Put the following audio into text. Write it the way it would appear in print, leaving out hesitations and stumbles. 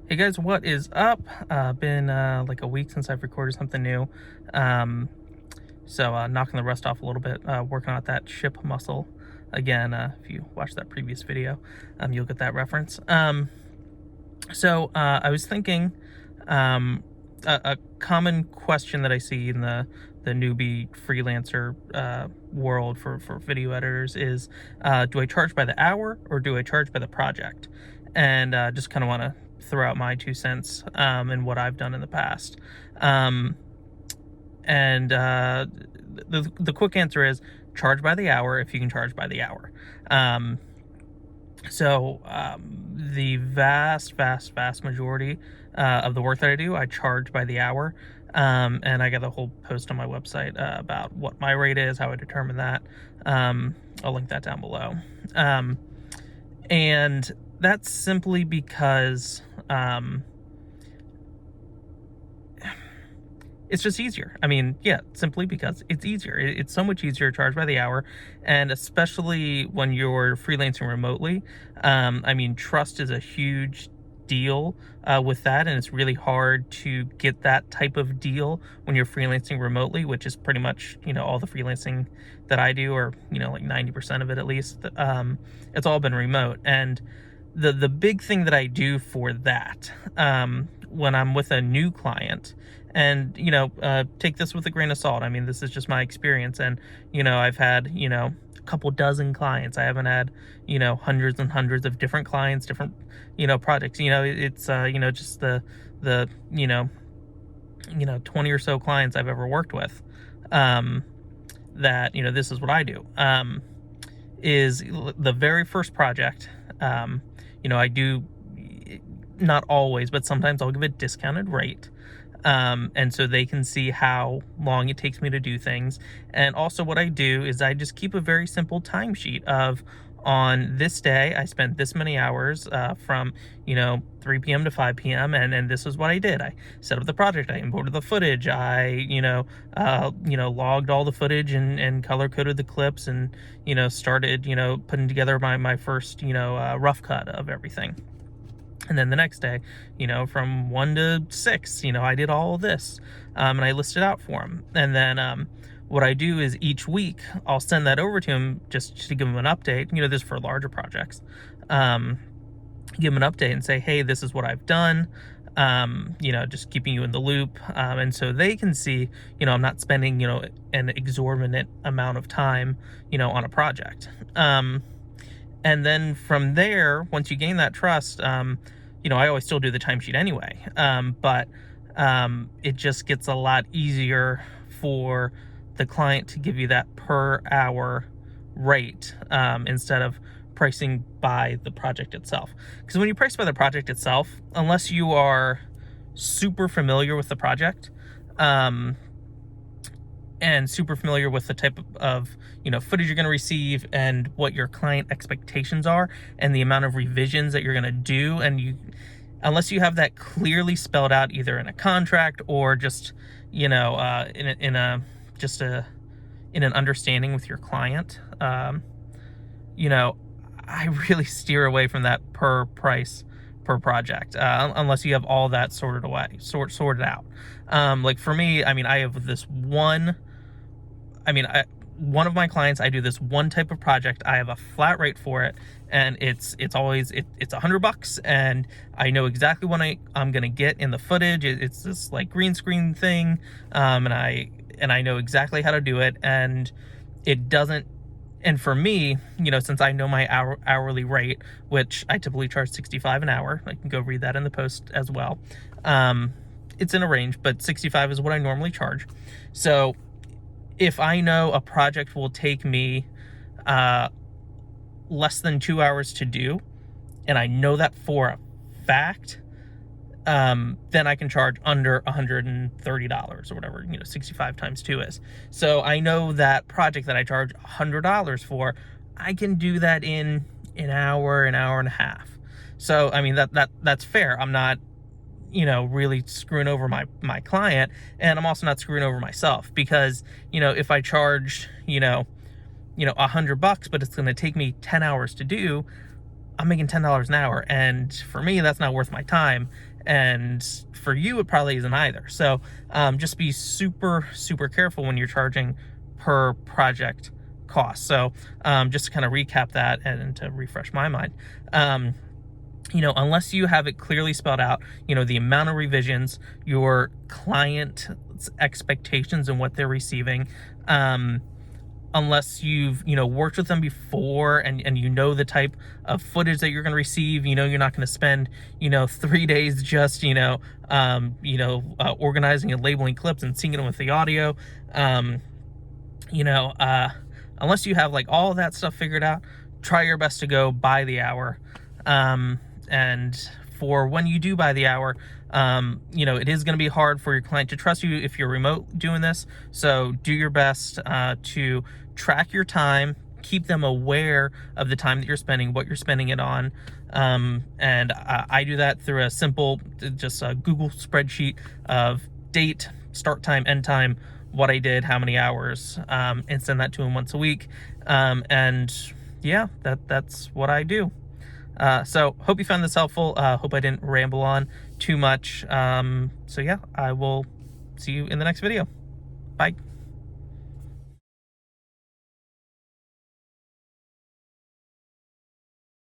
Hey guys, what is up? Been like a week since I've recorded something new. Um, so knocking the rust off a little bit, working on that ship muscle again. If you watch that previous video, you'll get that reference. I was thinking, a common question that I see in the newbie freelancer world for video editors is, do I charge by the hour or do I charge by the project? And just kind of want to throw out my 2 cents and what I've done in the past. The quick answer is charge by the hour if you can charge by the hour. The vast majority of the work that I do, I charge by the hour. And I got a whole post on my website about what my rate is, how I determine that. I'll link that down below. And that's simply because it's just easier. I mean, yeah, simply because it's easier. It's so much easier to charge by the hour, and especially when you're freelancing remotely. I mean, trust is a huge deal with that, and it's really hard to get that type of deal when you're freelancing remotely, which is pretty much, all the freelancing that I do, or, like 90% of it at least. It's all been remote, and the big thing that I do for that, when I'm with a new client, and take this with a grain of salt. I mean, this is just my experience, and I've had a couple dozen clients. I haven't had hundreds and hundreds of different clients, different projects. It's just the 20 or so clients I've ever worked with, that this is what I do. Is the very first project, I do, not always, but sometimes I'll give a discounted rate. And so they can see how long it takes me to do things. And also what I do is I just keep a very simple timesheet of, on this day, I spent this many hours, from, 3 p.m. to 5 p.m. And this is what I did. I set up the project, I imported the footage, I, logged all the footage and color coded the clips and, started, putting together my first, rough cut of everything. And then the next day, from 1 to 6, I did all of this, and I listed out for him. And then what I do is each week I'll send that over to him just to give him an update. This is for larger projects. Give him an update and say, hey, this is what I've done. Just keeping you in the loop. And so they can see, I'm not spending, an exorbitant amount of time, on a project. And then from there, once you gain that trust, I always still do the timesheet anyway, but it just gets a lot easier for the client to give you that per hour rate, instead of pricing by the project itself. Because when you price by the project itself, unless you are super familiar with the project, and super familiar with the type of footage you're going to receive and what your client expectations are and the amount of revisions that you're going to do, and unless you have that clearly spelled out either in a contract or just in an understanding with your client, I really steer away from that per price per project, unless you have all that sorted out. Like for me, I mean, I have this one of my clients, I do this one type of project. I have a flat rate for it, and it's always $100, and I know exactly what I'm gonna get in the footage. It's this like green screen thing, and I know exactly how to do it, and it doesn't. And for me, since I know my hourly rate, which I typically charge $65 an hour, I can go read that in the post as well. It's in a range, but $65 is what I normally charge. So if I know a project will take me less than 2 hours to do, and I know that for a fact, then I can charge under $130 or whatever, 65 times 2 is. So I know that project that I charge $100 for, I can do that in an hour and a half. So, I mean, that's fair. I'm not, really screwing over my client, and I'm also not screwing over myself, because, if I charge, $100, but it's going to take me 10 hours to do, I'm making $10 an hour. And for me, that's not worth my time. and for you, it probably isn't either. So just be super, super careful when you're charging per project cost. So just to kind of recap that and to refresh my mind, unless you have it clearly spelled out, the amount of revisions, your client's expectations and what they're receiving, unless you've, worked with them before and the type of footage that you're going to receive, you're not going to spend, 3 days just, organizing and labeling clips and syncing them with the audio. Unless you have like all of that stuff figured out, try your best to go by the hour. And for when you do by the hour, it is going to be hard for your client to trust you if you're remote doing this. So do your best to track your time, keep them aware of the time that you're spending, what you're spending it on. And I do that through a simple, just a Google spreadsheet of date, start time, end time, what I did, how many hours, and send that to them once a week. And yeah, that's what I do. So hope you found this helpful. Hope I didn't ramble on too much. So yeah, I will see you in the next video. Bye.